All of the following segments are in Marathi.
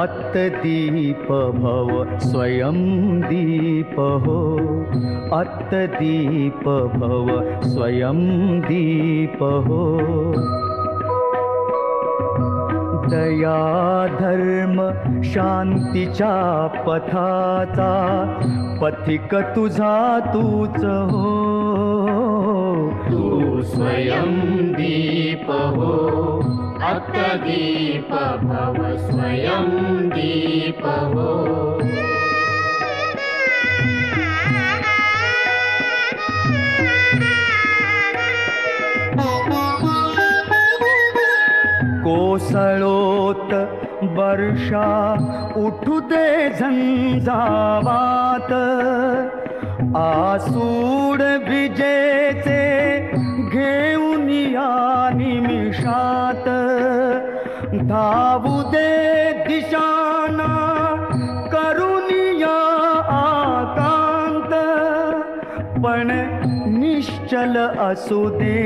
अत्तदीप भव स्वयं दीप हो, अत्तदीप भव स्वयं दीप हो। दया धर्म शांतीच्या पथाचा पथिक तुझा तूच हो। तू स्वयं दीप हो, अत्तदीप भव स्वयं दीप हो। कोसळोत वर्षा उठू दे झंझावात, आसूड विजेचे घेऊन या निमिषात। धावू दे दिशाना करून या आकांत, पण निश्चल असू दे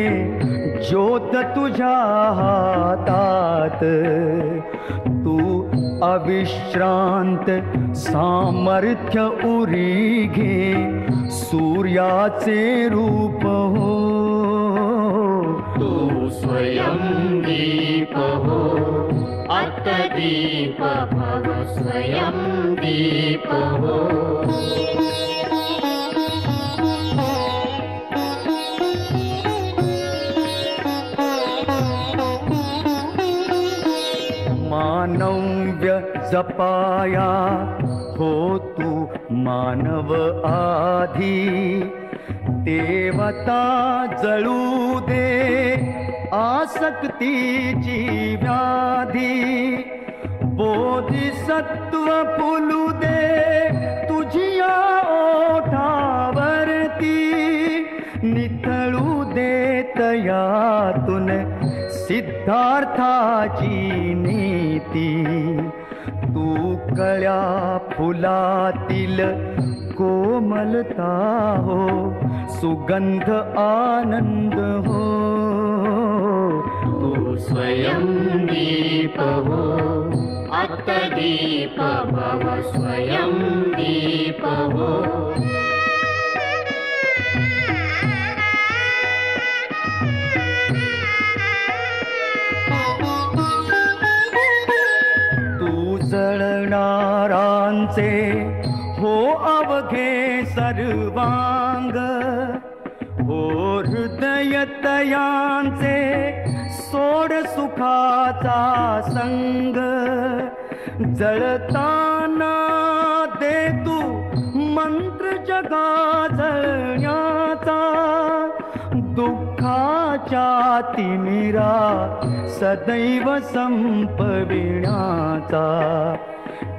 ज्योत तुझ्या हातात। तू अविश्रांत सामर्थ्य उरी घे, सूर्याचे रूप हो। तू स्वयं दीप हो, अत्तदीप भव स्वयं दीप हो। मानव्य जपाया हो तू मानव आधी, देवता जळू दे आसक्तीची व्याधी। बोधिसत्व फुलू दे तुझिया ओठावरती, नितळू दे तयातून सिद्धार्थाची नीती। तू कळ्या फुलातील कोमलता हो, सुगंध आनंद हो। तू स्वयं दीप हो, अत्तदीप भव स्वयं दीप हो। जळणारांचे हो अवघे सर्वांग, हो हृदय तयांचे सोड सुखाचा संग। जळताना दे तू मंत्र जगा जळण्याचा, दुःखाच्या तिमिरा सदैव संपविण्याचा।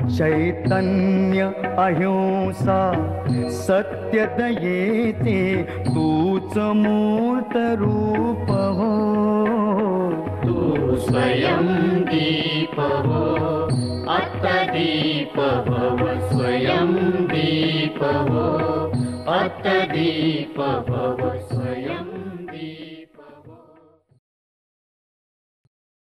चैतन्य अहिंसा सत्य दयेचे तूच मूर्त रूप हो। तू स्वयं दीप हो, अत्तदीप भव स्वयं दीप हो, अत्तदीप भव स्वयं